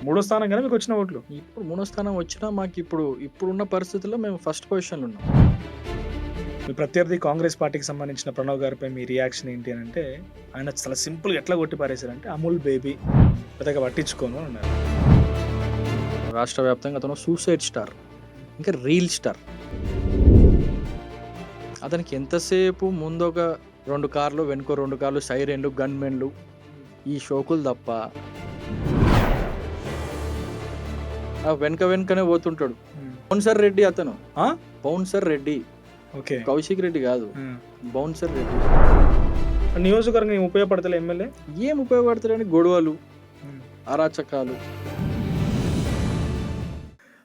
మూడో స్థానం గానే మీకొచ్చిన ఓట్లు. ఇప్పుడు మూడో స్థానం వచ్చినా ఇప్పుడున్న పరిస్థితుల్లో మేము ఫస్ట్ పొజిషన్‌లో ఉన్నాం. మీ ప్రత్యర్థి కాంగ్రెస్ పార్టీకి సంబంధించిన ప్రణవ్ గారిపై మీ రియాక్షన్ ఏంటి అనంటే, ఆయన చాలా సింపుల్‌గా ఎట్లా కొట్టి పారేశారంటే, అమూల్ బేబీ పెద్దగా పట్టించుకోను అని అన్నారు. రాష్ట్ర వ్యాప్తంగా అతను సూసైడ్ స్టార్, ఇంకా రీల్ స్టార్. అతనికి ఎంతసేపు ముందొక 2 కార్లు, వెనుకో 2 కార్లు, సైరన్లు, గన్‌మెన్లు, ఈ షోకులు తప్ప వెనకనే పోతుంటాడు. బౌన్సర్ రెడ్డి అతను. ఆ? Bouncer Reddy, okay. కౌశిక్ రెడ్డి కాదు, బౌన్సర్ రెడ్డి. నియోజకవర్గం ఏం ఉపయోగపడతలే ఎమ్మెల్యే? ఏం ఉపయోగపడతారని గొడవలు, అరాచకాలు.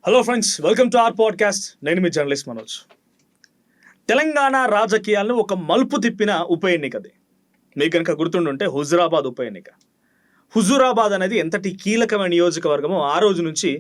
Hello friends, welcome to our podcast. నేను మీ జర్నలిస్ట్ మనోజ్. తెలంగాణ రాజకీయాలను ఒక మలుపు తిప్పిన ఉప ఎన్నికది. మీకు కనుక గుర్తుండుంటే హుజురాబాద్ ఉప ఎన్నిక. హుజురాబాద్ అనేది ఎంతటి కీలకమైన నియోజకవర్గమో ఆ రోజు నుంచి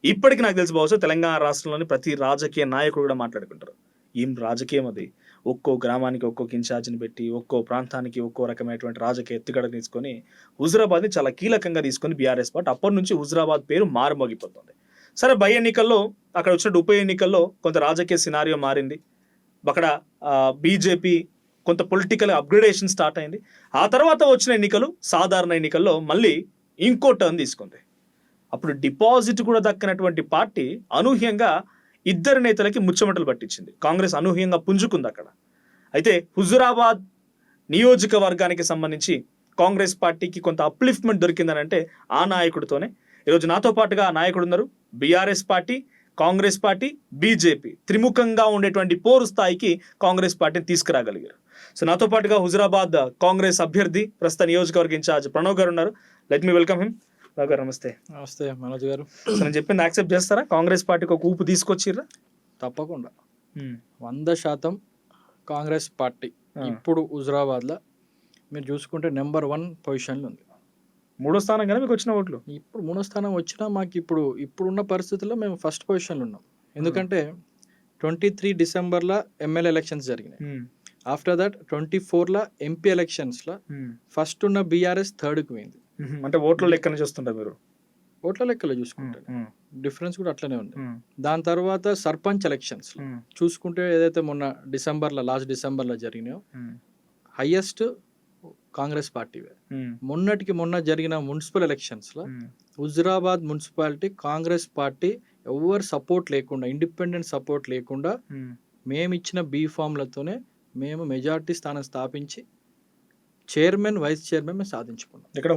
ఇప్పటికి నాకు తెలిసి బహుశా తెలంగాణ రాష్ట్రంలోని ప్రతి రాజకీయ నాయకుడు కూడా మాట్లాడుకుంటారు. ఏం రాజకీయం అది, ఒక్కో గ్రామానికి ఒక్కొక్క ఇన్ఛార్జిని పెట్టి, ఒక్కో ప్రాంతానికి ఒక్కో రకమైనటువంటి రాజకీయ ఎత్తుగడ తీసుకొని హుజురాబాద్ని చాలా కీలకంగా తీసుకొని బీఆర్ఎస్ పార్టీ అప్పటి నుంచి హుజురాబాద్ పేరు మారుమోగిపోతుంది. సరే, బై ఎన్నికల్లో అక్కడ వచ్చిన ఉప ఎన్నికల్లో కొంత రాజకీయ సినారియో మారింది. అక్కడ బీజేపీ కొంత పొలిటికల్ అప్గ్రేడేషన్ స్టార్ట్ అయింది. ఆ తర్వాత వచ్చిన ఎన్నికలు, సాధారణ ఎన్నికల్లో మళ్ళీ ఇంకో టర్న్ తీసుకుంది. అప్పుడు డిపాజిట్ కూడా దక్కనటువంటి పార్టీ అనూహ్యంగా ఇద్దరు నేతలకి ముచ్చమటలు పట్టించింది. కాంగ్రెస్ అనూహ్యంగా పుంజుకుంది అక్కడ. అయితే హుజురాబాద్ నియోజకవర్గానికి సంబంధించి కాంగ్రెస్ పార్టీకి కొంత అప్లిఫ్ట్మెంట్ దొరికిందని అంటే ఆ నాయకుడితోనే. ఈరోజు నాతో పాటుగా ఆ నాయకుడు ఉన్నారు. BRS party, Congress party, BJP త్రిముఖంగా ఉండేటువంటి పోరు స్థాయికి కాంగ్రెస్ పార్టీని తీసుకురాగలిగారు. సో నాతో పాటుగా హుజురాబాద్ కాంగ్రెస్ అభ్యర్థి, ప్రస్తుత నియోజకవర్గ ఇన్ఛార్జ్ ప్రణవ్ గారు ఉన్నారు. Let me welcome him. Pranav గారు నమస్తే. నమస్తే మనోజ్ గారు. సో నేను చెప్పింది యాక్సెప్ట్ చేస్తారా? కాంగ్రెస్ పార్టీకి ఒక ఊపు తీసుకొచ్చిర్రా? తప్పకుండా 100% కాంగ్రెస్ పార్టీ ఇప్పుడు హుజురాబాద్లో మీరు చూసుకుంటే నెంబర్ 1 పొజిషన్లో ఉంది. మూడో స్థానం కానీ మీకు వచ్చిన ఓట్లు? ఇప్పుడు మూడో స్థానం వచ్చినా ఇప్పుడున్న పరిస్థితుల్లో మేము ఫస్ట్ పొజిషన్లో ఉన్నాం. ఎందుకంటే 23 డిసెంబర్లో ఎమ్మెల్యే ఎలక్షన్స్ జరిగినాయి. ఆఫ్టర్ దట్ 24లో ఎంపీ ఎలక్షన్స్లో ఫస్ట్ ఉన్న బీఆర్ఎస్ థర్డ్కి పోయింది. అంటే ఓట్ల లెక్క నుంచి వస్తుంటారు మీరు? ఓట్ల లెక్కలో చూసుకుంటారు, డిఫరెన్స్ కూడా అట్లనే ఉంది. దాని తర్వాత సర్పంచ్ ఎలక్షన్స్ చూసుకుంటే ఏదైతే మొన్న లాస్ట్ డిసెంబర్లో జరిగినాయో హైయెస్ట్ కాంగ్రెస్ పార్టీవే. మొన్న జరిగిన మున్సిపల్ ఎలక్షన్స్లో హుజురాబాద్ మున్సిపాలిటీ కాంగ్రెస్ పార్టీ ఎవరు సపోర్ట్ లేకుండా, ఇండిపెండెంట్ సపోర్ట్ లేకుండా మేము ఇచ్చిన బీఫామ్లతోనే మేము మెజార్టీ స్థానం స్థాపించి చైర్మన్, వైస్ చైర్మన్ మేము సాధించుకున్నాం. ఇక్కడ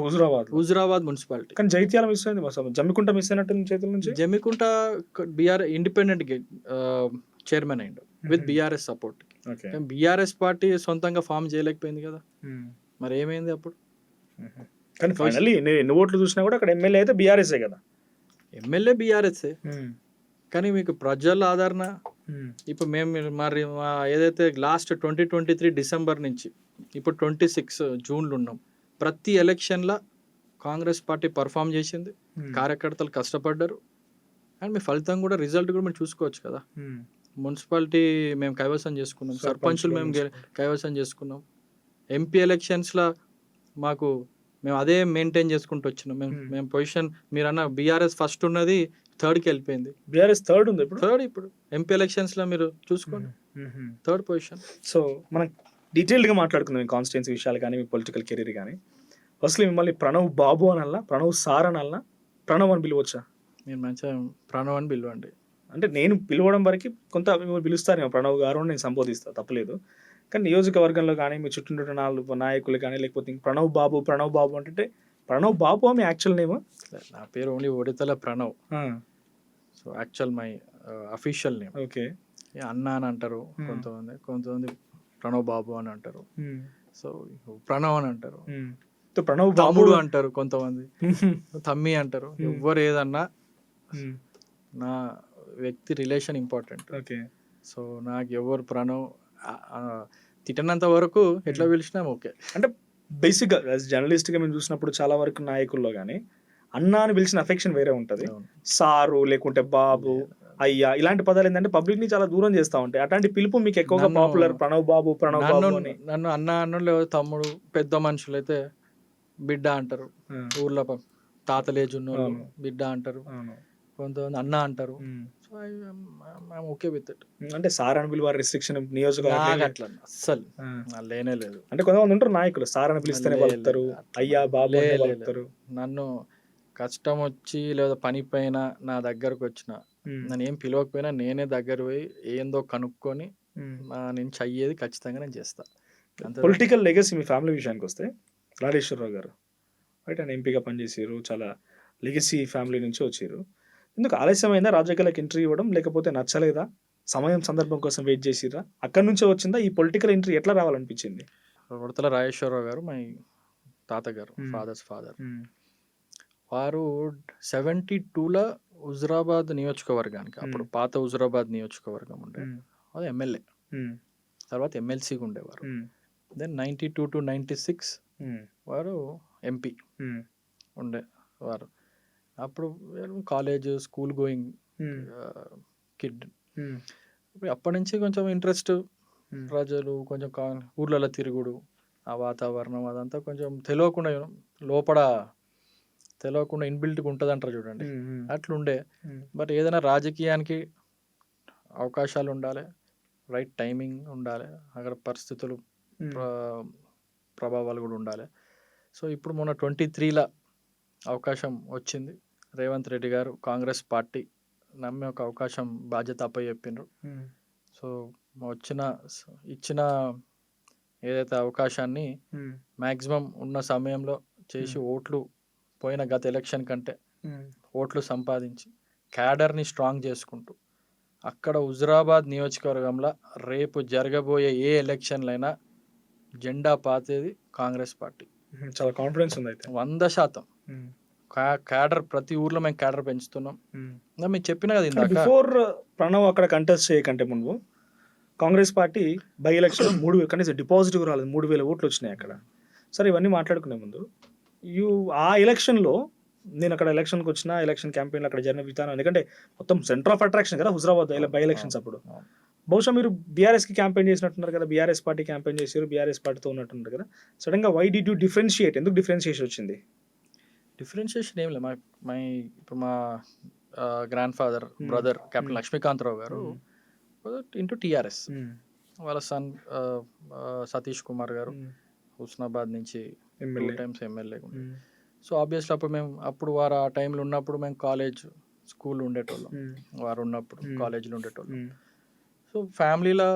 హుజురాబాద్ మున్సిపాలిటీ. కానీ జైత్యాల మిస్ అయింది, జమ్మికుంట మిస్ అయినట్టు చేతుల నుంచి. జమ్మికుంట ఇండిపెండెంట్ చైర్మన్ అయిండు with BRS support. BRS party సొంతంగా ఫామ్ చేయలేకపోయింది కదా, మరి ఏమైంది అప్పుడు? కానీ ఫైనల్లీ ఎన్ని ఓట్లు చూసినా కూడా అక్కడ ఎమ్మెల్యే అయితే బీఆర్ఎస్ఏ కదా. ఎమ్మెల్యే బీఆర్ఎస్ఏ, కానీ మీకు ప్రజల ఆదరణ ఇప్పుడు మరి ఏదైతే లాస్ట్ 2023 డిసెంబర్ నుంచి ఇప్పుడు 26 జూన్లో ఉన్నాం. ప్రతి ఎలక్షన్లో కాంగ్రెస్ పార్టీ పర్ఫామ్ చేసింది, కార్యకర్తలు కష్టపడ్డారు, అండ్ మీ ఫలితం కూడా రిజల్ట్ కూడా మీరు చూసుకోవచ్చు కదా. మున్సిపాలిటీ మేము కైవసం చేసుకున్నాం, సర్పంచులు మేము కైవసం చేసుకున్నాం. ఎంపీ ఎలక్షన్స్లో మేము అదే మెయింటైన్ చేసుకుంటూ వచ్చినాం. మేము పొజిషన్ మీరు అన్న బీఆర్ఎస్ ఫస్ట్ ఉన్నది థర్డ్కి వెళ్ళిపోయింది. బీఆర్ఎస్ థర్డ్ ఉంది ఇప్పుడు ఎంపీ ఎలక్షన్స్లో మీరు చూసుకోండి, థర్డ్ పొజిషన్. సో మనం డీటెయిల్డ్గా మాట్లాడుకుందాం మీ కాన్స్టిట్యున్సీ విషయాలు కానీ, మీ పొలిటికల్ కెరీర్ కానీ. ఫస్ట్లీ మిమ్మల్ని ప్రణవ్ బాబు అనల్లా, ప్రణవ్ సార్ అనల్లా, ప్రణవ్ అని పిలవచ్చా? మీరు మంచిగా ప్రణవ్ అని పిలవండి. అంటే నేను పిలవడం వరకు కొంత మిమ్మల్ని పిలుస్తారేమో ప్రణవ్ గారు అని నేను సంబోధిస్తాను, తప్పలేదు. కానీ నియోజకవర్గంలో కానీ మీ చుట్టూ నాయకులు కానీ లేకపోతే ప్రణవ్ బాబు అంటే ప్రణవ్ బాబు మీ యాక్చువల్ నేమ్? నా పేరు only Odithala Pranav. So actual my official name. Okay. అన్న అని అంటారు కొంతమంది ప్రణవ్ బాబు అని అంటారు, సో ప్రణవ్ అని అంటారు, ప్రణవ్ తమ్ముడు అంటారు, కొంతమంది తమ్మి అంటారు. ఎవ్వరు ఏదన్నా నా వ్యక్తి రిలేషన్ ఇంపార్టెంట్. ఓకే. సో నాకు ఎవరు ప్రణవ్ తిట్టనంత వరకు ఎట్లా పిలిచినా ఓకే. అంటే బేసిక్గా జర్నలిస్ట్గా మేము చూసినప్పుడు చాలా వరకు నాయకుల్లో కానీ అన్న అని పిలిచిన అఫెక్షన్ వేరే ఉంటుంది. సారు లేకుంటే బాబు, అయ్యా ఇలాంటి పదాలు ఏంటంటే పబ్లిక్ ని చాలా దూరం చేస్తూ ఉంటాయి. అట్లాంటి పిలుపు మీకు ఎక్కువగా పాపులర్ ప్రణవ్ బాబు అని. నన్ను అన్న అన్నోళ్ళు తమ్ముడు, పెద్ద మనుషులు అయితే బిడ్డ అంటారు, ఊర్లో తాతలేజ్ ఉన్నోళ్ళు అవును. బిడ్డ అంటారు, అవును. కొంతమంది అన్న అంటారు. Um. So I'm okay with it. అంటే సార్ అని పిలువ రిస్ట్రిక్షన్ నియోజకవర్గం నాకు అట్లా అస్సలు ఆ. లేనే లేదు. అంటే కొంతమంది ఉంటారు నాయకులు సార్ అని పిలిస్తేనే లే పలుకుతారు, లేదు అట్లా అయ్యా బాబు లే అంటే లే లేదు. పలుకుతారు. నన్ను కష్టం వచ్చి లేదా పని పైన నా దగ్గరకు వచ్చిన, నన్ను ఏం పిలవకపోయినా నేనే దగ్గర పోయి ఏందో కనుక్కొని నేను చెయ్యేది ఖచ్చితంగా నేను చేస్తా. అంతే. పొలిటికల్ లెగసీ మీ ఫ్యామిలీ విషయానికి వస్తే రాజేశ్వరరావు గారు రైట్ ఆయన ఎంపీగా పనిచేసారు, చాలా లెగసీ ఫ్యామిలీ నుంచి వచ్చారు. ఎందుకు ఆలస్యమైందా రాజకీయాలకు ఎంట్రీ ఇవ్వడం, లేకపోతే నచ్చలేదా, సమయం సందర్భం కోసం వెయిట్ చేసిరా, అక్కడి నుంచే వచ్చిందా ఈ పొలిటికల్ ఎంట్రీ, ఎట్లా రావాలనిపించింది? ఉడతల రాజేశ్వరరావు గారు మై తాతగారు, మ్మ్. Fathers father. మ్మ్. వారు 72లో హుజురాబాద్ నియోజకవర్గానికి, అప్పుడు పాత హుజురాబాద్ నియోజకవర్గం ఉండే, మ్మ్. అది ఎమ్మెల్యే, మ్మ్. తర్వాత ఎమ్మెల్సీగా ఉండేవారు. మ్మ్. దెన్ 92 to 96 మ్మ్. వారు ఎంపీ మ్మ్. ఉండేవారు. అప్పుడు కాలేజ్ స్కూల్ గోయింగ్ మ్మ్. కిడ్. మ్మ్. అప్పటి నుంచి కొంచెం ఇంట్రెస్ట్, మ్మ్. ప్రజలు కొంచెం ఊర్లలో తిరుగుడు, ఆ వాతావరణం అదంతా కొంచెం తెలియకుండా లోపల తెలియకుండా ఇన్బిల్ట్గా ఉంటుంది అంటారు చూడండి, మ్మ్. అట్లుండే. మ్మ్. బట్ ఏదైనా రాజకీయానికి అవకాశాలు ఉండాలి, రైట్ టైమింగ్ ఉండాలి, అక్కడ పరిస్థితులు మ్మ్. ప్రభావాలు కూడా ఉండాలి. సో ఇప్పుడు మొన్న 23లో అవకాశం వచ్చింది. రేవంత్ రెడ్డి గారు కాంగ్రెస్ పార్టీ నమ్మి ఒక అవకాశం బాధ్యత అప్పచెప్పిండ్రు. మ్మ్. సో ఇచ్చిన ఏదైతే అవకాశాన్ని మ్మ్. మ్యాక్సిమం ఉన్న సమయంలో చేసి ఓట్లు పోయిన గత ఎలక్షన్ కంటే మ్మ్. ఓట్లు సంపాదించి క్యాడర్ని స్ట్రాంగ్ చేసుకుంటూ అక్కడ హుజురాబాద్ నియోజకవర్గంలో రేపు జరగబోయే ఏ ఎలక్షన్లైనా జెండా పాతేది కాంగ్రెస్ పార్టీ. మ్మ్. చాలా కాన్ఫిడెన్స్ ఉంది అయితే. 100%. మ్మ్. క్యాడర్ ప్రతి ఊర్లో మేము క్యాడర్ పెంచుతున్నాం. మ్మ్. ఇంకా మీకు చెప్పిన కదా ఇందాక, బిఫోర్ ప్రణవ్ అక్కడ కంటెస్ట్ చేయకంటే ముందు కాంగ్రెస్ పార్టీ బై ఎలక్షన్ 3 కనీసం డిపాజిట్ రాలేదు, 3,000 ఓట్లు వచ్చినాయి అక్కడ. సరే ఇవన్నీ మాట్లాడుకునే ముందు ఆ ఎలక్షన్లో నేను అక్కడ ఎలక్షన్కి వచ్చిన ఎలక్షన్ క్యాంపెయిన్లో అక్కడ జరిగిన విధానం, ఎందుకంటే మొత్తం సెంటర్ ఆఫ్ అట్రాక్షన్ కదా హుజరాబాద్ బై ఎలక్షన్స్ అప్పుడు. బహుశా మీరు బీఆర్ఎస్కి క్యాంపెయిన్ చేసినట్టున్నారు కదా, బీఆర్ఎస్ పార్టీ క్యాంపెయిన్ చేశారు, బీఆర్ఎస్ పార్టీతో ఉన్నట్టున్నారు కదా. సడన్గా వై డిడ్ యూ డిఫరెన్షియేట్, ఎందుకు డిఫరెన్షియేషన్ వచ్చింది? డిఫరెన్షియేషన్ ఏం లేదు. ఇప్పుడు మా grand father brother captain Lakshmikantha Rao గారు ఇంటూ టీఆర్ఎస్, వాళ్ళ సన్ సతీష్ కుమార్ గారు హుస్నాబాద్ నుంచి 2 times ఎమ్మెల్యే. సో ఆబ్వియస్లీ అప్పుడు వారు ఆ టైంలో ఉన్నప్పుడు మేము కాలేజ్ స్కూల్ ఉండేటోళ్ళం, వారు ఉన్నప్పుడు కాలేజీలో ఉండేటోళ్ళం. సో ఫ్యామిలీలో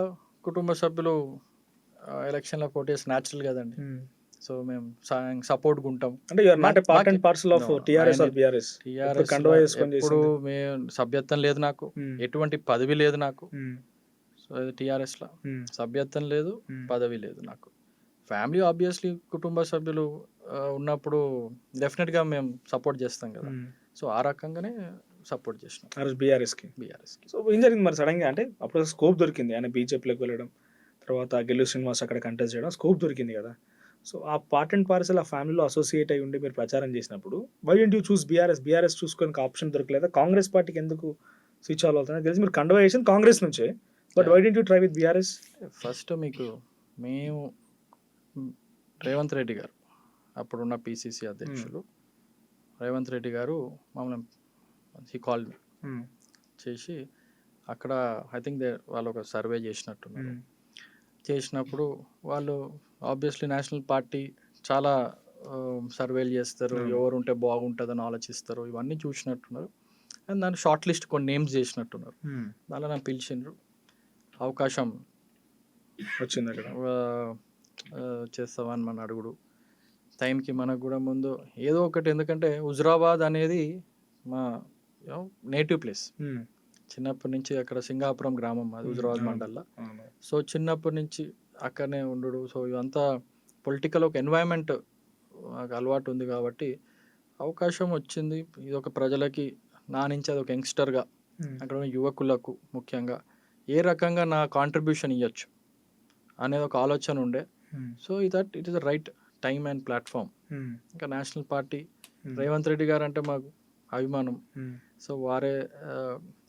కుటుంబ సభ్యులు ఎలక్షన్లో పోటీ న్యాచురల్ కదండి. సో మేము సపోర్ట్గా ఉంటాం. అంటే you are not a part and parcel of TRS or BRS. ఎప్పుడు సభ్యత్వం లేదు నాకు, ఎటువంటి పదవి లేదు నాకు. సో టీఆర్ఎస్లో సభ్యత్వం లేదు, పదవి లేదు నాకు. ఫ్యామిలీ ఆబ్వియస్లీ కుటుంబ సభ్యులు ఉన్నప్పుడు డెఫినెట్గా మేము సపోర్ట్ చేస్తాం కదా. సో ఆ రకంగానే సపోర్ట్ చేసినాం బీఆర్ఎస్కి. సో ఏం జరిగింది మరి సడన్గా? అంటే అప్పుడు స్కోప్ దొరికింది, ఆయన బీజేపీలోకి వెళ్ళడం, తర్వాత గెల్లు శ్రీనివాస్ అక్కడ కంటెస్ట్ చేయడం, స్కోప్ దొరికింది కదా. సో ఆ పార్ట్ అండ్ పార్సల్ ఆ ఫ్యామిలీలో అసోసియేట్ అయ్యి ఉండి మీరు ప్రచారం చేసినప్పుడు why don't you choose BRS? BRS చూసుకోనికి ఆప్షన్ దొరకలేదా? కాంగ్రెస్ పార్టీకి ఎందుకు స్విచ్ ఆల్ అవుతుంది? తెలిసి మీరు కండువా చేసింది కాంగ్రెస్ నుంచే, but why don't you try with BRS? First మేము రేవంత్ రెడ్డి గారు, అప్పుడున్న పిసిసి అధ్యక్షులు రేవంత్ రెడ్డి గారు మమ్మల్ని కాల్ చేసి అక్కడ ఐ థింక్ వాళ్ళు ఒక సర్వే చేసినట్టున్నారు. చేసినప్పుడు వాళ్ళు ఆబ్వియస్లీ నేషనల్ పార్టీ చాలా సర్వేలు చేస్తారు, ఎవరు ఉంటే బాగుంటుందని ఆలోచిస్తారు, ఇవన్నీ చూసినట్టున్నారు. అండ్ దాని షార్ట్ లిస్ట్ కొన్ని నేమ్స్ చేసినట్టున్నారు. దానిలో నన్ను పిలిచిండ్రు, అవకాశం వచ్చింది అక్కడ చేస్తావా అని మన అడుగుడు టైంకి మనకు కూడా ముందు ఏదో ఒకటి, ఎందుకంటే హుజురాబాద్ అనేది మా నేటివ్ ప్లేస్. చిన్నప్పటి నుంచి అక్కడ సింగాపురం గ్రామం, అది హుజురాబాద్ మండల్లో. సో చిన్నప్పటి నుంచి అక్కడనే ఉండు. సో ఇదంతా పొలిటికల్ ఒక ఎన్వైరన్మెంట్ నాకు అలవాటు ఉంది కాబట్టి అవకాశం వచ్చింది. ఇది ఒక ప్రజలకి నా నుంచి అది ఒక యంగ్స్టర్గా అక్కడ ఉన్న యువకులకు ముఖ్యంగా ఏ రకంగా నా కాంట్రిబ్యూషన్ ఇవ్వచ్చు అనేది ఒక ఆలోచన ఉండే. So it is the right time and platform. ఇంకా నేషనల్ పార్టీ రేవంత్ రెడ్డి గారు అంటే మాకు అభిమానం. సో వారే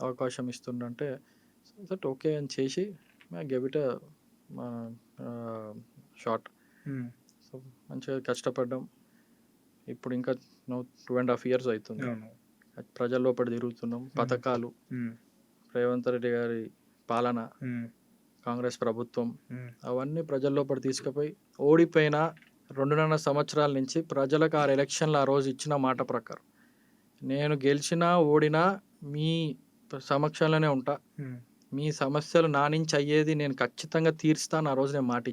అవకాశం ఇస్తుండంటే దట్ ఓకే అని చేసి గెవ్ ఇట్ షార్ట్. సో మంచిగా కష్టపడ్డాం. ఇప్పుడు ఇంకా 2.5 years అవుతుంది. అవును. ప్రజల లోపల తిరుగుతున్నాం. పథకాలు, రేవంత్ రెడ్డి గారి పాలన, కాంగ్రెస్ ప్రభుత్వం అవన్నీ ప్రజల లోపల తీసుకుపోయి ఓడిపోయిన 2.5 సంవత్సరాల నుంచి ప్రజలకు ఆ ఎలక్షన్లు ఆ రోజు ఇచ్చిన మాట ప్రకారం నేను గెలిచినా ఓడినా మీ సమక్షంలోనే ఉంటా, మీ సమస్యలు నా నుంచి అయ్యేది నేను ఖచ్చితంగా తీరుస్తాను. ఆ రోజు నేను మాట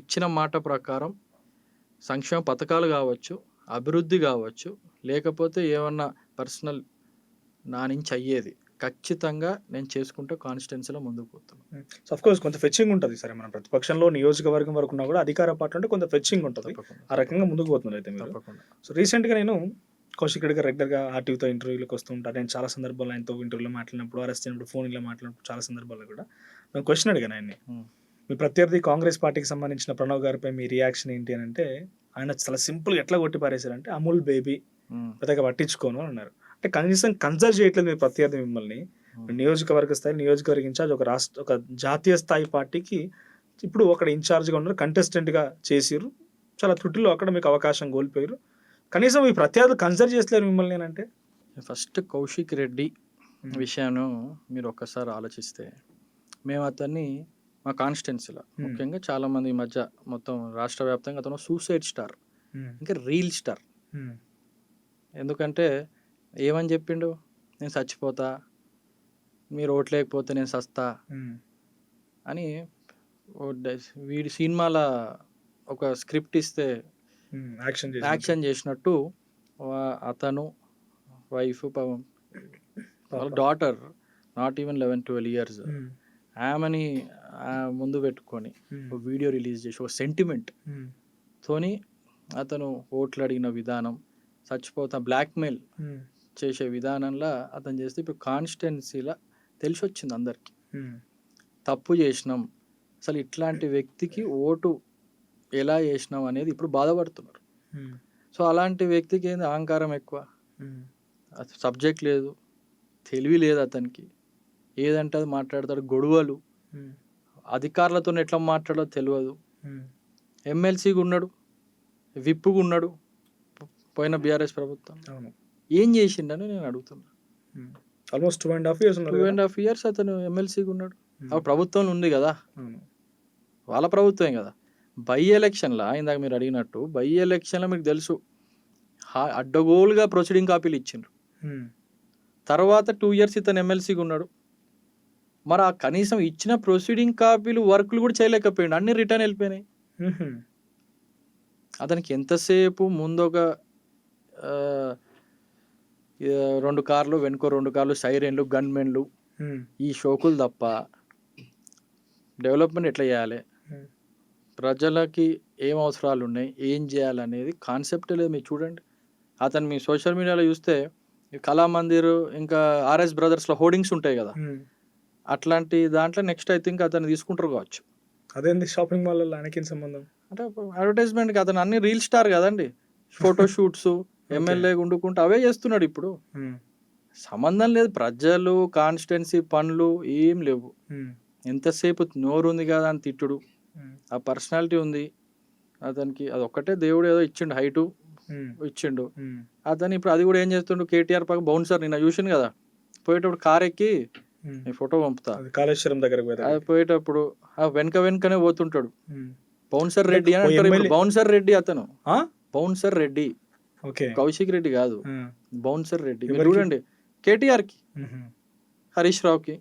ఇచ్చిన మాట ప్రకారం సంక్షేమ పథకాలు కావచ్చు, అభివృద్ధి కావచ్చు, లేకపోతే ఏమన్నా పర్సనల్ నా నుంచి అయ్యేది ఖచ్చితంగా నేను చేసుకుంటే కాన్స్టిట్యున్సీలో ముందుకు పోతున్నాను. అఫ్ కోర్స్ కొంత ఫెచ్చింగ్ ఉంటుంది. సరే, మన ప్రతిపక్షంలో నియోజకవర్గం వరకు ఉన్నా కూడా అధికార పార్టీ అంటే కొంత ఫెచ్చింగ్ ఉంటుంది. ఆ రకంగా ముందుకు పోతున్నారు అయితే మీరు. తప్పకుండా. సో రీసెంట్గా నేను కౌశిక్ రెడ్డి గారు రెగ్యులర్గా ఆర్టీవీతో ఇంటర్వ్యూలకు వస్తూ ఉంటాను. నేను చాలా సందర్భాల్లో ఆయనతో ఇంటర్వ్యూలో మాట్లాడినప్పుడు, అరెస్ట్ అయినప్పుడు, ఫోన్లో మాట్లాడినప్పుడు చాలా సందర్భాల్లో కూడా నేను క్వశ్చన్ అడిగాను ఆయన్ని. మీ ప్రత్యర్థి కాంగ్రెస్ పార్టీకి సంబంధించిన ప్రణవ్ గారిపై మీ రియాక్షన్ ఏంటి అని అంటే, ఆయన చాలా సింపుల్గా ఎట్లా కొట్టి పారేశారంటే అమూల్ బేబీ పెద్దగా పట్టించుకోను అని అన్నారు. అంటే కనీసం కన్సల్ట్ చేయట్లేదు మీ ప్రత్యర్థి మిమ్మల్ని. నియోజకవర్గ స్థాయి, నియోజకవర్గ ఇన్ఛార్జ్, ఒక జాతీయ స్థాయి పార్టీకి ఇప్పుడు అక్కడ ఇన్ఛార్జ్గా ఉన్నారు, కంటెస్టెంట్గా చేసిర్రు, చాలా త్రుటిలో అక్కడ మీకు అవకాశం కోల్పోయారు. కనీసం ఈ ప్రత్యర్థులు కన్సల్ట్ చేస్తలేరు మిమ్మల్ని అంటే. ఫస్ట్ కౌశిక్ రెడ్డి విషయాన్ని మీరు ఒక్కసారి ఆలోచిస్తే, మేము అతన్ని మా కాన్స్టిట్యున్సీలో ముఖ్యంగా చాలామంది ఈ మధ్య మొత్తం రాష్ట్ర వ్యాప్తంగా అతను సూసైడ్ స్టార్, ఇంకా రీల్ స్టార్. ఎందుకంటే ఏమని చెప్పిండు, నేను చచ్చిపోతా, మీరు ఓట్లేకపోతే నేను సస్తా అని వీడి సినిమాల ఒక స్క్రిప్ట్ ఇస్తే యాక్షన్ చేసినట్టు అతను వైఫ్, వాళ్ళ డాటర్ నాట్ ఈవెన్ 11-12 years, ఆమెని ముందు పెట్టుకొని వీడియో రిలీజ్ చేసి ఒక సెంటిమెంట్ తోని అతను ఓట్లు అడిగిన విధానం, చచ్చిపోతా బ్లాక్మెయిల్ చేసే విధానంలో అతను చేస్తే ఇప్పుడు కాన్స్టిట్యున్సీలో తెలిసి వచ్చింది అందరికీ. తప్పు చేసినాం, అసలు ఇట్లాంటి వ్యక్తికి ఓటు ఎలా చేసినాం అనేది ఇప్పుడు బాధపడుతున్నారు. సో అలాంటి వ్యక్తికి ఏంది అహంకారం ఎక్కువ, సబ్జెక్ట్ లేదు, తెలివి లేదు అతనికి, ఏదంటే అది మాట్లాడతాడు, గొడవలు, అధికారులతో ఎట్లా మాట్లాడో తెలియదు. ఎమ్మెల్సీగా ఉన్నాడు, విప్పుగా ఉన్నాడు పోయిన బీఆర్ఎస్ ప్రభుత్వం, ఏం చేసిండని నేను అడుగుతున్నా. ఆల్మోస్ట్ 2.5 years అతను ఎమ్మెల్సీగా ఉన్నాడు. ఆ ప్రభుత్వం ఉంది కదా, వాళ్ళ ప్రభుత్వం కదా. బై ఎలక్షన్లా ఇందాక మీరు అడిగినట్టు, బై ఎలక్షన్లో మీకు తెలుసు అడ్డగోలుగా ప్రొసీడింగ్ కాపీలు ఇచ్చిండ్రు. తర్వాత 2 years ఇతను ఎమ్మెల్సీగా ఉన్నాడు. మరి ఆ కనీసం ఇచ్చిన ప్రొసీడింగ్ కాపీలు వర్క్లు కూడా చేయలేకపోయిండు, అన్ని రిటర్న్ వెళ్ళిపోయినాయి. అతనికి ఎంతసేపు ముందు ఒక 2 కార్లు, వెనుకో 2 కార్లు, సైరెన్లు, గన్మెన్లు, ఈ షోకులు తప్ప డెవలప్మెంట్ ఎట్లా చేయాలి, ప్రజలకి ఏం అవసరాలు ఉన్నాయి, ఏం చేయాలనేది కాన్సెప్ట్ లేదు. మీరు చూడండి, అతను మీ సోషల్ మీడియాలో చూస్తే కళామందిర్ ఇంకా ఆర్ఎస్ బ్రదర్స్లో హోర్డింగ్స్ ఉంటాయి కదా, అట్లాంటి దాంట్లో నెక్స్ట్ ఐ థింక్ అతను తీసుకుంటారు కావచ్చు. అదేంటి షాపింగ్ మాల్ ఆయనకి సంబంధం అంటే అడ్వర్టైజ్మెంట్కి అతను అన్ని రీల్ స్టార్ కదండి, ఫోటో షూట్స్, ఎమ్మెల్యే ఉండుకుంటూ అవే చేస్తున్నాడు. ఇప్పుడు సంబంధం లేదు, ప్రజలు కాన్స్టిట్యున్సీ పనులు ఏం లేవు. ఎంతసేపు నోరు ఉంది కదా అని తిట్టుడు, ఆ పర్సనాలిటీ ఉంది అతనికి, అది ఒక్కటే దేవుడు ఏదో ఇచ్చిండు, హైటు ఇచ్చిండు. అతను ఇప్పుడు అది కూడా ఏం చేస్తుండు, కేటీఆర్ పక్క బౌన్సర్, నిన్న చూసిండు కదా, పోయేటప్పుడు కార్ ఎక్కి ఫోటో పంపుతా కాళేశ్వరం దగ్గర పోయేటప్పుడు ఆ వెనకనే పోతుంటాడు. బౌన్సర్ రెడ్డి అని అంటారు. బౌన్సర్ రెడ్డి అతను, బౌన్సర్ రెడ్డి, కౌశిక్ రెడ్డి కాదు, బౌన్సర్ రెడ్డి. చూడండి, కేటీఆర్ కి, హరీష్ రావుకి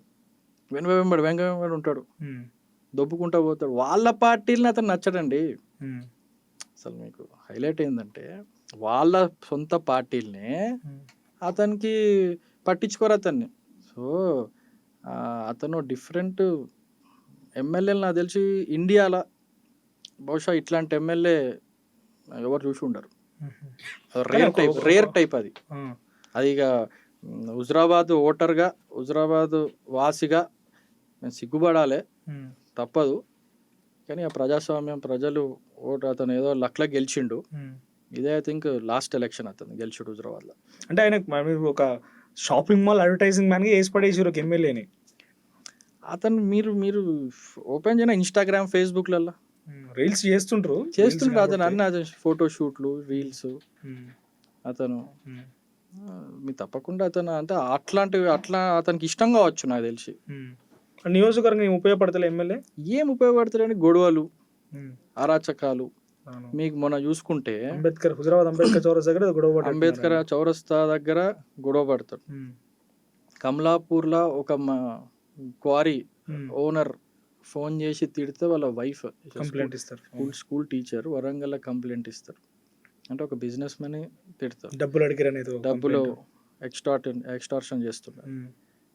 వెంబడి ఉంటాడు, దొబ్బుకుంటా పోతాడు. వాళ్ళ పార్టీలని అతను నచ్చడండి. అసలు మీకు హైలైట్ ఏంటంటే వాళ్ళ సొంత పార్టీలనే అతనికి పట్టించుకోరు అతన్ని. సో అతను డిఫరెంట్ ఎమ్మెల్యేలు నాకు తెలిసి ఇండియాలో బహుశా ఇట్లాంటి ఎమ్మెల్యే ఎవరు చూసి ఉండరు. రేర్ టైప్ అది. ఇక హుజరాబాద్ ఓటర్గా, హుజరాబాద్ వాసిగా నేను సిగ్గుపడాలి, తప్పదు. కానీ ఆ ప్రజాస్వామ్యం, ప్రజలు ఓటు, అతను ఏదో లక్లా గెలిచిండు. ఇదే ఐ థింక్ లాస్ట్ ఎలక్షన్ అతను గెలిచిండు హుజరాబాద్లో. అంటే ఆయన ఒక షాపింగ్ మాల్ అడ్వర్టైజింగ్ మ్యాన్గా వేసి పడేసారు ఒక ఎమ్మెల్యేని. అతను మీరు ఓపెన్ చేయన ఇన్స్టాగ్రామ్, ఫేస్బుక్లలో రీల్స్ చేస్తుంటారు అతను, అన్ని ఫోటో షూట్లు, రీల్స్. అతను మీ తప్పకుండా అతను అంటే అట్లా అతనికి ఇష్టం కావచ్చు నాకు తెలిసి. నియోజకవర్గం ఏం ఉపయోగపడతలే ఎమ్మెల్యే? ఏం ఉపయోగపడతాడని గొడవలు, అరాచకాలు. మీకు మొన్న చూసుకుంటే హుజరాబాద్ అంబేద్కర్ చౌరస్తా దగ్గర గొడవ పడ్డట్టున్నారు. అంబేద్కర్ చౌరస్తా దగ్గర గొడవ పడతాడు. కమలాపూర్లో ఒక క్వారీ ఓనర్ ఫోన్ చేసి తిడితే వాళ్ళ వైఫ్ కంప్లైంట్ ఇస్తారు. స్కూల్ టీచర్ వరంగల్లో కంప్లైంట్ ఇస్తారు. అంటే ఒక బిజినెస్ మ్యాన్ తిడతారు, డబ్బులు అడిగారనేది, డబ్బులు ఎక్స్టార్షన్ చేస్తున్నారు.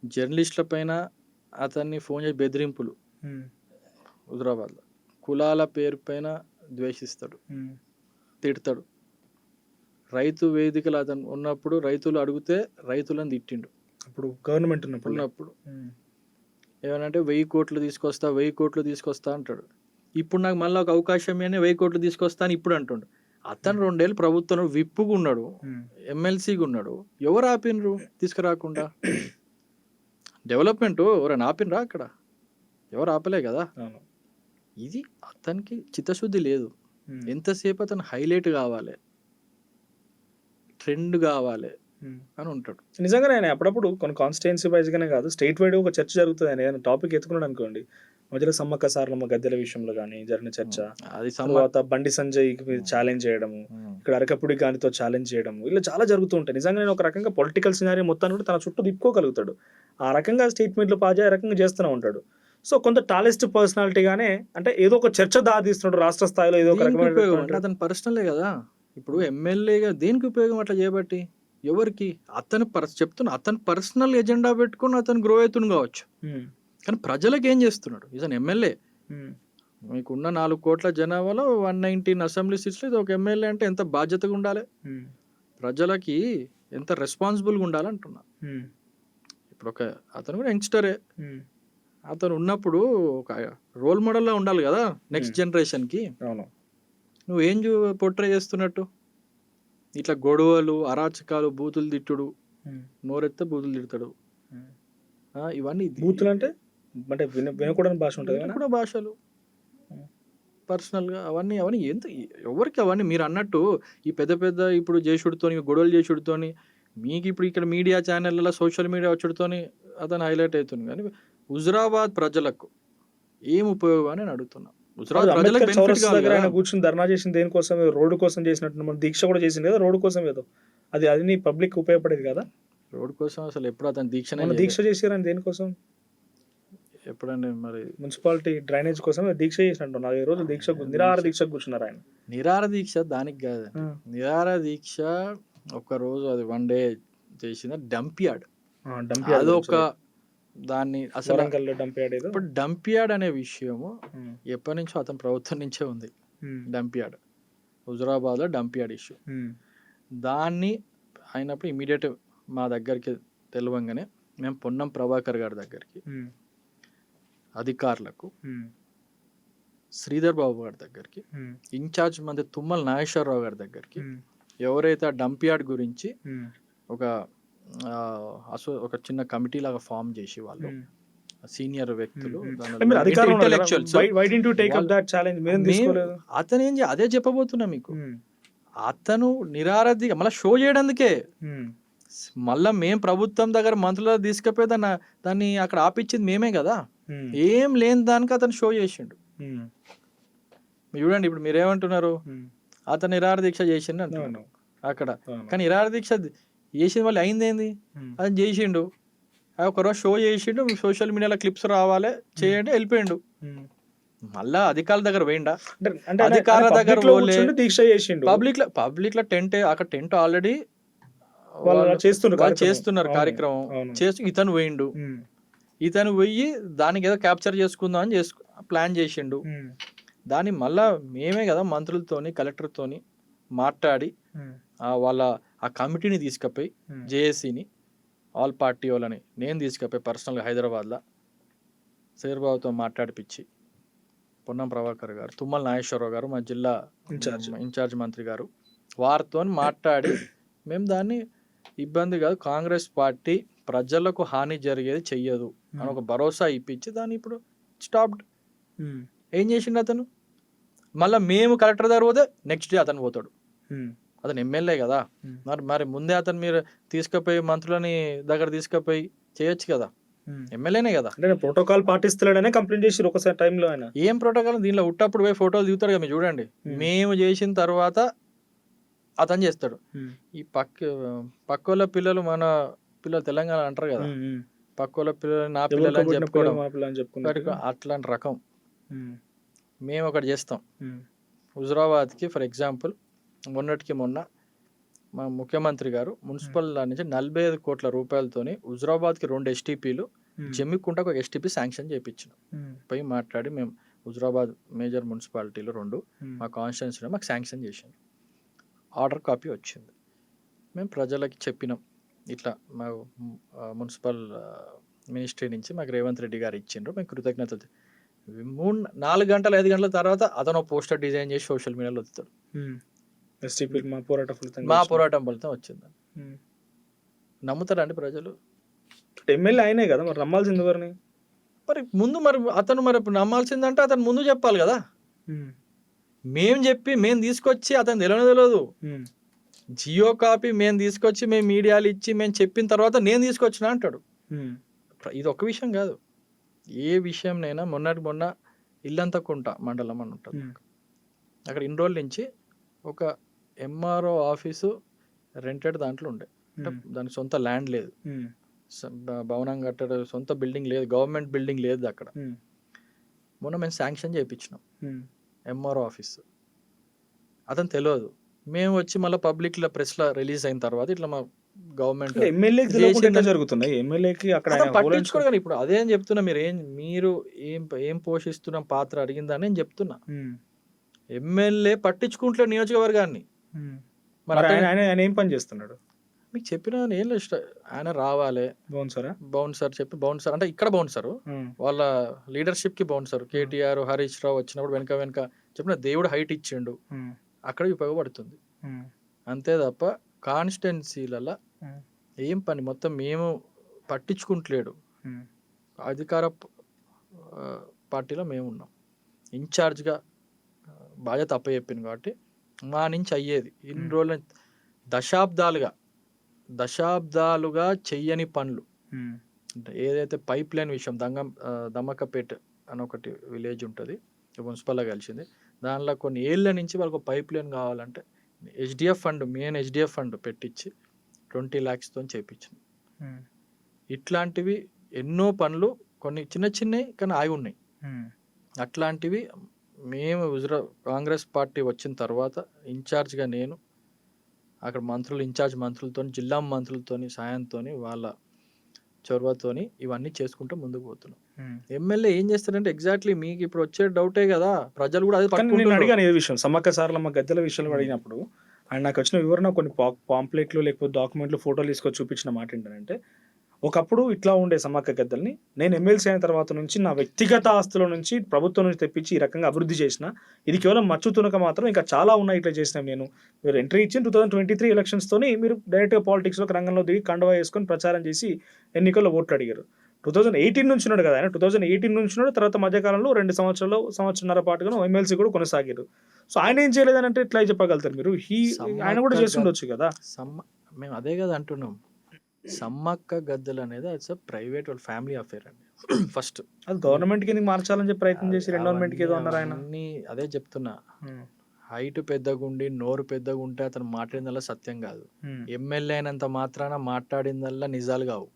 జర్నలిస్టుల పైన అతన్ని ఫోన్ చేసి బెదిరింపులు. హుజరాబాద్లో కులాల పేరు పైన ద్వేషిస్తాడు, తిడతాడు. రైతు వేదికలు అతను ఉన్నప్పుడు రైతులు అడిగితే రైతులను తిట్టిండు. అప్పుడు గవర్నమెంట్ ఉన్నప్పుడు ఏమనంటే 1000 కోట్లు తీసుకొస్తా అంటాడు. ఇప్పుడు నాకు మళ్ళీ ఒక అవకాశం అని 1000 కోట్లు తీసుకొస్తా అని ఇప్పుడు అంటుండు. అతను 2 ఏళ్ళు ప్రభుత్వంలో విప్పుగా ఉన్నాడు, ఎమ్మెల్సీగా ఉన్నాడు. ఎవరు ఆపినరు తీసుకురాకుండా? డెవలప్మెంట్ ఎవరైనా ఆపినరా అక్కడ? ఎవరు ఆపలే కదా. ఇది అతనికి చిత్తశుద్ధి లేదు. ఎంతసేపు అతను హైలైట్ కావాలి, ట్రెండ్ కావాలి అని ఉంటాడు. నిజంగానే ఆయన అప్పుడప్పుడు కొన్ని కాన్స్టిట్యున్సీ వైజ్ గానే కాదు, స్టేట్ వైడ్ ఒక చర్చ జరుగుతుంది. ఆయన ఏదైనా టాపిక్ ఎత్తుకున్నాడు అనుకోండి, మధ్యలో సమ్మక్క సారలమ్మ గద్దెల విషయంలో కానీ జరిగిన చర్చ, తర్వాత బండి సంజయ్ ఛాలెంజ్ చేయడము, ఇక్కడ అరకపుడి గానితో ఛాలెంజ్ చేయడము, ఇలా చాలా జరుగుతూ ఉంటాయి. నిజంగా నేను ఒక రకంగా పొలిటికల్ సినారియో మొత్తాన్ని కూడా తన చుట్టూ తిప్పుకోగలుగుతాడు. ఆ రకంగా స్టేట్మెంట్లు పాజా రకంగా చేస్తూనే ఉంటాడు. సో కొంత టాలెంట్ పర్సనాలిటీగానే అంటే ఏదో ఒక చర్చ దారిస్తున్నాడు రాష్ట్ర స్థాయిలో. ఏదో ఒక రకమైన అతను పర్సనలే కదా. ఇప్పుడు ఎమ్మెల్యేగా దేనికి ఉపయోగం అట్లా చేయబట్టి? ఎవరికి? చెప్తున్నా, అతను పర్సనల్ ఎజెండా పెట్టుకుని అతను గ్రో అవుతుంది కావచ్చు, కానీ ప్రజలకు ఏం చేస్తున్నాడు? ఇతను ఎమ్మెల్యే, మీకున్న 4 కోట్ల జనాభాలో 119 అసెంబ్లీ సీట్స్లో ఇది ఒక ఎమ్మెల్యే అంటే ఎంత బాధ్యతగా ఉండాలి, ప్రజలకి ఎంత రెస్పాన్సిబుల్గా ఉండాలి అంటున్నా. ఇప్పుడు అతను కూడా యంగ్స్టరే, అతను ఉన్నప్పుడు ఒక రోల్ మోడల్లా ఉండాలి కదా నెక్స్ట్ జనరేషన్కి. నువ్వేం పోర్ట్రే చేస్తున్నట్టు? ఇట్లా గొడవలు, అరాచకాలు, బూతులు తిట్టుడు, నోరెత్తే బూతులు తిడతాడు. ఇవన్నీ బూతులు అంటే వినకూడని భాష ఉంటుంది కూడా, భాషలు పర్సనల్గా అవన్నీ ఎంత ఎవరికి అవన్నీ? మీరు అన్నట్టు ఈ పెద్ద ఇప్పుడు చేసుడితోని, గొడవలు చేసుడితోని, మీకు ఇప్పుడు ఇక్కడ మీడియా ఛానళ్ళలో సోషల్ మీడియా వచ్చుడితోని అతను హైలైట్ అవుతుంది. కానీ హుజరాబాద్ ప్రజలకు ఏం ఉపయోగం అని అడుగుతున్నా. కూర్చొని ధర్నా చేసింది దేనికోసం? రోడ్డు కోసం చేసినట్టు దీక్ష కూడా చేసింది కదా, రోడ్డు కోసం ఏదో. అది నీ పబ్లిక్ ఉపయోగపడేది కదా. రోడ్డు కోసం అసలు ఎప్పుడు అతను దీక్ష చేసారని దేనికోసం? ఎప్పుడండి మరి మున్సిపాలిటీ డ్రైనేజ్ కోసం దీక్ష చేసినట్టు 4 రోజులు దీక్ష, నిరాహార దీక్ష కూర్చున్నారు ఆయన. నిరాహార దీక్ష దానికి కాదు, నిరాహార దీక్ష ఒక రోజు అది 1 డే చేసిన డంప్ యార్డ్. అదొక దాన్ని అసలు ఇప్పుడు డంప్ యార్డ్ అనే విషయము ఎప్పటి నుంచో అతని ప్రభుత్వం నుంచే ఉంది. డంప్ యార్డ్ హుజరాబాద్లో డంప్ యార్డ్ ఇష్యూ, దాన్ని అయినప్పుడు ఇమీడియట్ మా దగ్గరికి తెలియంగానే మేము పొన్నం ప్రభాకర్ గారి దగ్గరికి, అధికారులకు, శ్రీధర్ బాబు గారి దగ్గరికి, ఇన్ఛార్జ్ మంత్రి తుమ్మల నాగేశ్వరరావు గారి దగ్గరికి, ఎవరైతే ఆ డంప్ యార్డ్ గురించి ఒక చిన్న కమిటీ లాగా ఫామ్ చేసి వాళ్ళు సీనియర్ వ్యక్తులు, అతను ఏం అదే చెప్పబోతున్నా మీకు. అతను నిరారధిగా మళ్ళీ షో చేయడానికే, మళ్ళా మేము ప్రభుత్వం దగ్గర మంత్రుల తీసుకుపోయి దాన్ని అక్కడ ఆపిచ్చింది మేమే కదా. ఏం లేని దానికి అతను షో చేసిండు. చూడండి ఇప్పుడు మీరేమంటున్నారు, అతను నిరాహార దీక్ష చేసిండు అంటున్నాడు అక్కడ. కానీ నిరాహార దీక్ష చేసిన వాళ్ళు అయిందేంది? అది చేసిండు, ఒకరోజు షో చేసిండు, సోషల్ మీడియాలో క్లిప్స్ రావాలి చేయండి, వెళ్ళిపోయిండు. మళ్ళా అధికారుల దగ్గర పోయిండా? అధికారుల దగ్గర దీక్ష చేసిండు. పబ్లిక్ లో టెంట్, అక్కడ టెంట్ ఆల్రెడీ చేస్తున్నారు కార్యక్రమం చేస్తూ ఇతను పోయిండు. ఇతను పోయి దానికి ఏదో క్యాప్చర్ చేసుకుందాం అని ప్లాన్ చేసిండు. దాన్ని మళ్ళా మేమే కదా మంత్రులతోని కలెక్టర్తోని మాట్లాడి వాళ్ళ ఆ కమిటీని తీసుకుపోయి జేఏసీని, ఆల్ పార్టీ వాళ్ళని నేను తీసుకుపోయి పర్సనల్గా హైదరాబాద్లో శేర్బాబుతో మాట్లాడిపించి, పొన్నం ప్రభాకర్ గారు, తుమ్మల నాగేశ్వరరావు గారు మా జిల్లా ఇన్ఛార్జ్ మంత్రి గారు, వారితో మాట్లాడి మేము దాన్ని ఇబ్బంది కాదు, కాంగ్రెస్ పార్టీ ప్రజలకు హాని జరిగేది చెయ్యదు అని ఒక భరోసా ఇప్పించి దాన్ని ఇప్పుడు స్టాప్డ్. ఏం చేసిండు అతను? మళ్ళీ మేము కలెక్టర్ దగ్గర పోతే నెక్స్ట్ డే అతను పోతాడు. అతను ఎమ్మెల్యే కదా, మరి ముందే అతను మీరు తీసుకుపోయి మంత్రులని దగ్గర తీసుకుపోయి చేయొచ్చు కదా, ఎమ్మెల్యేనే కదా. అంటే ప్రోటోకాల్ పాటిస్తలేడనే కంప్లైంట్ చేసి ఒకసారి టైంలో ఆయన ఏం ప్రోటోకాల్ దీనిలో ఉట్టప్పుడు పోయి ఫోటోలు దిగుతారు కదా, మీరు చూడండి. మేము చేసిన తర్వాత అతను చేస్తాడు. ఈ పక్కోళ్ళ పిల్లలు మన పిల్లలు తెలంగాణ అంటారు కదా, పక్కోళ్ళ పిల్లలు నా పిల్లలు అని చెప్పుకోవడం అట్లాంటి రకం. మేము ఒకటి చేస్తాం. హుజురాబాద్కి ఫర్ ఎగ్జాంపుల్ మొన్నటికి మొన్న మా ముఖ్యమంత్రి గారు మున్సిపల్ నుంచి 45 కోట్ల రూపాయలతోని హుజురాబాద్కి 2 STPలు, జమ్మికుంటకు ఒక STP శాంక్షన్ చేయించినాం. పోయి మాట్లాడి మేము హుజురాబాద్ మేజర్ మున్సిపాలిటీలో 2 మా కాన్స్టిట్యున్సీలో మాకు శాంక్షన్ చేసాం. ఆర్డర్ కాపీ వచ్చింది. మేము ప్రజలకి చెప్పినాం, ఇట్లా మా మున్సిపల్ మినిస్ట్రీ నుంచి మాకు రేవంత్ రెడ్డి గారు ఇచ్చిండ్రు, మేము కృతజ్ఞతలు. 4 గంటలు 5 గంటల తర్వాత అతను పోస్టర్ డిజైన్ చేసి సోషల్ మీడియాలో వస్తాడు, మా పోరాటం ఫలితం వచ్చింది. నమ్ముతారండి ప్రజలు? ఎమ్మెల్యే అయినే కదా మరి నమ్మాల్సింది ఎవరిని? మరి ముందు అతను నమ్మాల్సిందంటే అతను ముందు చెప్పాలి కదా. మేము తీసుకొచ్చి అతను తెలియదు. జియో కాపీ మేము తీసుకొచ్చి మేము మీడియాలు ఇచ్చి మేము చెప్పిన తర్వాత నేను తీసుకొచ్చిన అంటాడు. ఇది ఒక విషయం కాదు, ఏ విషయంనైనా. మొన్న ఇల్లంతకుంట మండలం అని ఉంటుంది, అక్కడ ఇన్ని రోజుల నుంచి ఒక MRO ఆఫీసు రెంటెడ్ దాంట్లో ఉండే, అంటే దానికి సొంత ల్యాండ్ లేదు, భవనం కట్టడం సొంత బిల్డింగ్ లేదు, గవర్నమెంట్ బిల్డింగ్ లేదు అక్కడ. మొన్న మేము శాంక్షన్ చేయించినాం MRO ఆఫీసు. అతను తెలియదు. మేము వచ్చి మళ్ళీ పబ్లిక్లో ప్రెస్లో రిలీజ్ అయిన తర్వాత ఇట్లా మా గవర్నమెంట్ పట్టించుకోడు. కానీ ఇప్పుడు అదే అని చెప్తున్నా, మీరు ఏం పోషిస్తున్న పాత్ర అడిగిందని నేను చెప్తున్నా. ఎమ్మెల్యే పట్టించుకుంటలే నియోజకవర్గాన్ని. మరి ఆయన ఏం పని చేస్తున్నాడు మీకు చెప్పిన ఏం లేదు. ఆయన రావాలి, బౌన్సర్ చెప్పి బౌన్సర్ అంటే ఇక్కడ బౌన్సర్ వాళ్ళ లీడర్షిప్ కి బౌన్సర్. KTR హరీష్ రావు వచ్చినప్పుడు వెనక చెప్పిన దేవుడు హైట్ ఇచ్చిండు, అక్కడ ఉపయోగపడుతుంది అంతే తప్ప కాన్స్టిట్యున్సీలలో ఏం పని మొత్తం మేము పట్టించుకుంటలేడు. అధికార పార్టీలో మేము ఉన్నాం, ఇన్ఛార్జ్గా బాధ్యత అప్పచెప్పింది కాబట్టి మా నుంచి అయ్యేది ఇన్ని రోజులు దశాబ్దాలుగా చెయ్యని పనులు. ఏదైతే పైప్ లైన్ విషయం దమ్మకపేట అని ఒకటి విలేజ్ ఉంటుంది, మున్సిపల్లో కలిసింది. దానిలో కొన్ని ఏళ్ళ నుంచి వాళ్ళకు పైప్ లైన్ కావాలంటే మెయిన్ HDF ఫండ్ పెట్టించి 20 lakhsతో చేయించింది. ఇట్లాంటివి ఎన్నో పనులు, కొన్ని చిన్నవి కానీ ఆగి ఉన్నాయి. అట్లాంటివి మేము కాంగ్రెస్ పార్టీ వచ్చిన తర్వాత ఇన్ఛార్జ్గా నేను అక్కడ ఇన్ఛార్జ్ మంత్రులతో, జిల్లా మంత్రులతో సాయంతో, వాళ్ళ చొరవతోని ఇవన్నీ చేసుకుంటూ ముందుకు పోతున్నాం. ఎమ్మెల్యే ఏం చేస్తారంటే ఎగ్జాక్ట్లీ మీకు ఇప్పుడు వచ్చే డౌటే కదా, ప్రజలు కూడా అదే అడిగాను. ఏ విషయం సమ్మక్క సారలమ్మ గద్దెల విషయంలో అడిగినప్పుడు ఆయన నాకు వచ్చిన వివరణ కొన్ని పాంప్లెట్లు లేకపోతే డాక్యుమెంట్లు ఫోటోలు తీసుకొని చూపించిన మాట ఏంటంటే, ఒకప్పుడు ఇట్లా ఉండే సమ్మక్క గద్దెల్ని నేను ఎమ్మెల్సీ అయిన తర్వాత నుంచి నా వ్యక్తిగత ఆస్తుల నుంచి ప్రభుత్వం నుంచి తెప్పించి ఈ రకంగా అభివృద్ధి చేసిన, ఇది కేవలం మచ్చు తునక మాత్రం, ఇంకా చాలా ఉన్నాయి ఇట్లా చేసినాం. మీరు ఎంట్రీ ఇచ్చిన 2023 ఎలక్షన్స్తోని మీరు డైరెక్ట్గా పాలిటిక్స్లోకి రంగంలో దిగి కండువా వేసుకొని ప్రచారం చేసి ఎన్నికల్లో ఓట్లు అడిగారు. 2018 నుంచి ఉన్నాడు కదా ఆయన, 2018 నుంచి ఉన్నాడు. తర్వాత మధ్యకాలంలో 2 సంవత్సరాల పాటుగా ఎమ్మెల్సీ కూడా కొనసాగారు. సో ఆయన ఏం చేయలేదని అంటే ఇట్లా చెప్పగలుగుతారు మీరు? ఆయన కూడా చేసి ఉండొచ్చు కదా. మేము అదే కదా అంటున్నాం, సమ్మక్క గద్దెలు అనేది ఇట్స్ ప్రైవేట్ వాళ్ళ ఫ్యామిలీ అఫేర్ అండి. ఫస్ట్ అది గవర్నమెంట్ కి మార్చాలని చెప్పి ప్రయత్నం చేసి ఎన్విరాన్మెంట్ కి ఏదో అన్నారు ఆయన. అదే చెప్తున్నా, హైట్ పెద్దగుండి నోరు పెద్దగా ఉంటే అతను మాట్లాడిందల్లా సత్యం కాదు. ఎమ్మెల్యే అయినంత మాత్రాన మాట్లాడిందల్లా నిజాలు కావు.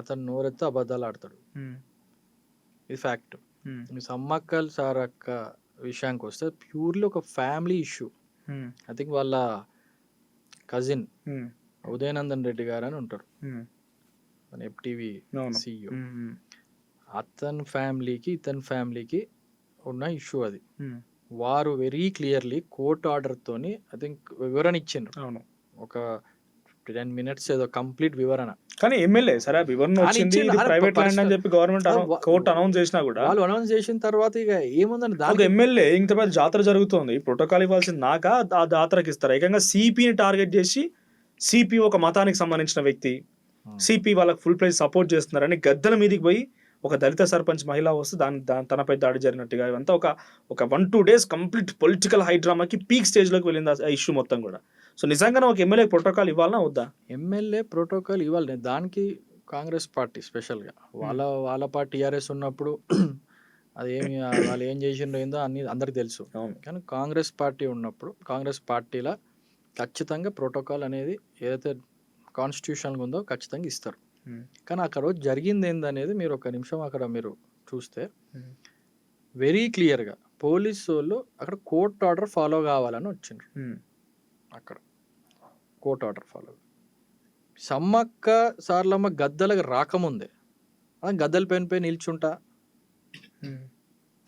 అతను నోరెత్తే అబద్ధాలు ఆడతాడు, ఇది ఫ్యాక్ట్. సమ్మక్కల్ సారక్క విషయానికి వస్తే ప్యూర్లీ ఒక ఫ్యామిలీ ఇష్యూ. ఐ థింక్ వాళ్ళ కజిన్ ఉదయనందన్ రెడ్డి గారు అని ఉంటారు, FTV CEO. అతని ఫ్యామిలీకి ఇతని ఫ్యామిలీకి ఉన్న ఇష్యూ అది. వారు వెరీ క్లియర్లీ కోర్ట్ ఆర్డర్ తోని ఐ థింక్ వివరణ ఇచ్చిండ్రు. అవును, ఒక 10 minutes ఏదో కంప్లీట్ వివరణ. కానీ ఎమ్మెల్యే సరే వివరణ వచ్చింది, ఇది ప్రైవేట్ ల్యాండ్ అని చెప్పి గవర్నమెంట్ కోర్ట్ అనౌన్స్ చేసినా కూడా, వాళ్ళు అనౌన్స్ చేసిన తర్వాత ఇక ఏముందండి, దానికి ఎమ్మెల్యే ఇంత పెద్ద జాతర జరుగుతుంది, ప్రోటోకాల్ ఇవ్వాల్సింది నాకా ఆ జాతరకి ఇస్తారు. ఏకంగా CPని టార్గెట్ చేసి, CP ఒక మతానికి సంబంధించిన వ్యక్తి, CP వాళ్ళకి ఫుల్ ప్రైజ్ సపోర్ట్ చేస్తున్నారని గద్దెల మీదకి పోయి ఒక దళిత సర్పంచ్ మహిళ వస్తే తనపై దాడి జరిగినట్టుగా ఇవంతా ఒక 1-2 days కంప్లీట్ పొలిటికల్ హైడ్రామాకి పీక్ స్టేజ్లోకి వెళ్ళింది ఆ ఇష్యూ మొత్తం కూడా. సో నిజంగానే ఒక ఎమ్మెల్యే ప్రోటోకాల్ ఇవ్వాలన్నా వద్దా? ఎమ్మెల్యే ప్రోటోకాల్ ఇవ్వాలి. దానికి కాంగ్రెస్ పార్టీ స్పెషల్గా వాళ్ళ పార్టీ టీఆర్ఎస్ ఉన్నప్పుడు అదేమి వాళ్ళు ఏం చేసిండ్రో ఏందో అన్ని అందరికి తెలుసు. అవును. కానీ కాంగ్రెస్ పార్టీ ఉన్నప్పుడు కాంగ్రెస్ పార్టీలో ఖచ్చితంగా ప్రోటోకాల్ అనేది ఏదైతే కాన్స్టిట్యూషన్గా ఉందో ఖచ్చితంగా ఇస్తారు. కానీ అక్కడ రోజు జరిగింది ఏందనేది మీరు ఒక నిమిషం అక్కడ మీరు చూస్తే వెరీ క్లియర్గా పోలీసు వాళ్ళు అక్కడ కోర్ట్ ఆర్డర్ ఫాలో కావాలని వచ్చిండ్రు. అక్కడ court order follow Sammakka Sarlamma గద్దలకు రాకముందే గద్దల పైన నిల్చుంటా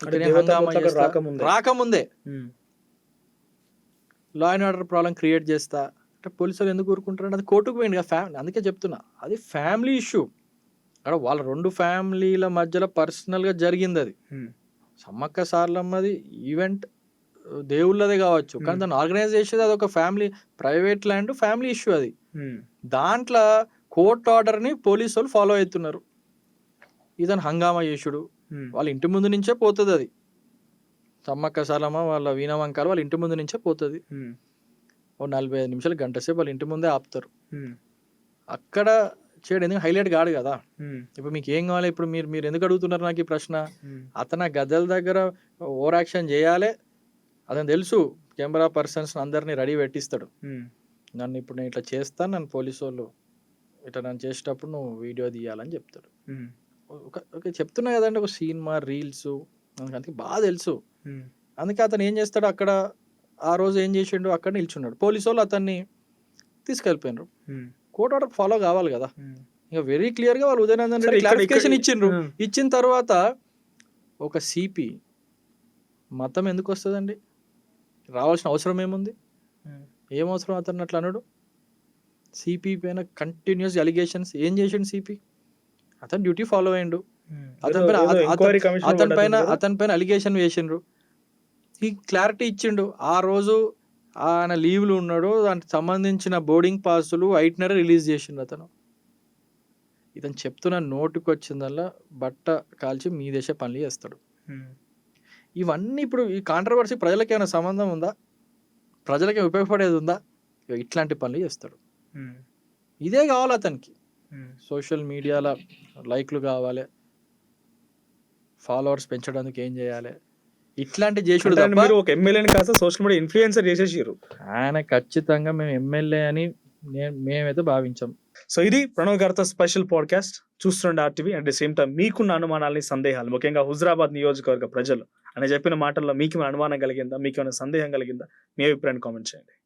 అంటే ఇక్కడే దేవతా హంగామా ముట్లకు చేస్తా, రాకముందే. రాకముందే law and order problem create చేస్తా అంటే పోలీసులు ఎందుకు ఊరుకుంటారు? అది కోర్టుకు పోయింది కదా ఫ్యామిలీ. అందుకే చెప్తున్నా అది ఫ్యామిలీ ఇష్యూ. అక్కడ వాళ్ళ 2 ఫ్యామిలీల మధ్యలో పర్సనల్గా జరిగింది అది. సమ్మక్క సార్లమ్మది ఈవెంట్ దేవుళ్ళదే కావచ్చు, కానీ దాన్ని ఆర్గనైజ్ చేసేది అది ఒక family, private land, family issue అది. దాంట్లో కోర్ట్ ఆర్డర్ని పోలీసు వాళ్ళు ఫాలో అవుతున్నారు. ఇదని హంగామా చేసుడు వాళ్ళ ఇంటి ముందు నుంచే పోతుంది అది. సమ్మక్క సార్లమ్మ వాళ్ళ వీణవంకాలు వాళ్ళ ఇంటి ముందు నుంచే పోతుంది. ఓ 45 నిమిషాలు గంట సేపు వాళ్ళ ఇంటి ముందే ఆపుతారు. అక్కడ చేయడం ఎందుకు హైలైట్ కాదు కదా. ఇప్పుడు మీకు ఏం కావాలి? ఇప్పుడు మీరు ఎందుకు అడుగుతున్నారు నాకు ఈ ప్రశ్న? అతను ఆ గద్దెల దగ్గర ఓవర్ యాక్షన్ చేయాలి, అతను తెలుసు. కెమెరా పర్సన్స్ అందరినీ రెడీ పెట్టిస్తాడు. నన్ను ఇప్పుడు నేను ఇట్లా చేస్తాను, నన్ను పోలీసు వాళ్ళు ఇట్లా నన్ను చేసేటప్పుడు నువ్వు వీడియో తీయాలని చెప్తాడు. ఓకే చెప్తున్నా కదండి, ఒక సినిమా రీల్స్ అందుకే బాగా తెలుసు. అందుకే అతను ఏం చేస్తాడు అక్కడ ఆ రోజు ఏం చేసిండు, అక్కడ నిల్చున్నాడు. పోలీసు వాళ్ళు అతన్ని తీసుకెళ్ళిపోయినారు. కోర్ట్ ఆర్డర్ ఫాలో కావాలి కదా. ఇంకా వెరీ క్లియర్గా వాళ్ళు ఉదయనందన్ రెడ్డి క్లారిఫికేషన్ ఇచ్చిండ్రు. ఇచ్చిన తర్వాత ఒక సిపి మతం ఎందుకు వస్తుందండి? రావాల్సిన అవసరం ఏముంది? ఏం అవసరం అతను అట్లా అన్నాడు? సిపి పైన కంటిన్యూస్ అలిగేషన్స్. ఏం చేసిండు సిపి? అతను డ్యూటీ ఫాలో అయ్యిండు. అతని పైన అలిగేషన్ వేసిండ్రు. ఈ క్లారిటీ ఇచ్చిండు. ఆ రోజు ఆయన లీవ్లు ఉన్నాడు, దానికి సంబంధించిన బోర్డింగ్ పాసులు ఐట్నర్ రిలీజ్ చేసిండు అతను. ఇతను చెప్తున్న నోటుకు వచ్చిందల్లా బట్ట కాల్చి మీ దేశ పనులు చేస్తాడు. ఇవన్నీ ఇప్పుడు ఈ కాంట్రవర్సీ ప్రజలకి ఏమైనా సంబంధం ఉందా? ప్రజలకి ఉపయోగపడేది ఉందా? ఇట్లాంటి పనులు చేస్తాడు. ఇదే కావాలి అతనికి. సోషల్ మీడియాలో లైక్లు కావాలి, ఫాలోవర్స్ పెంచడానికి ఏం చేయాలి, ఇట్లాంటి చేసుడు తప్ప. మీరు ఒక ఎమ్మెల్యేని కాస్త సోషల్ మీడియా ఇన్ఫ్లుయెన్సర్ చేసేసారు. ఆయన ఖచ్చితంగా మేము ఎమ్మెల్యే అని మేమైతే భావించాం. సో ఇది ప్రణవ్ గారితో స్పెషల్ పాడ్కాస్ట్. చూస్తుండే RTV. At the same time మీకున్న అనుమానాలని, సందేహాలు, ముఖ్యంగా హుజరాబాద్ నియోజకవర్గ ప్రజలు అని చెప్పిన మాటల్లో మీకు అనుమానం కలిగిందా, మీకు ఏమైనా సందేహం కలిగిందా, మీ అభిప్రాయాన్ని కామెంట్ చేయండి.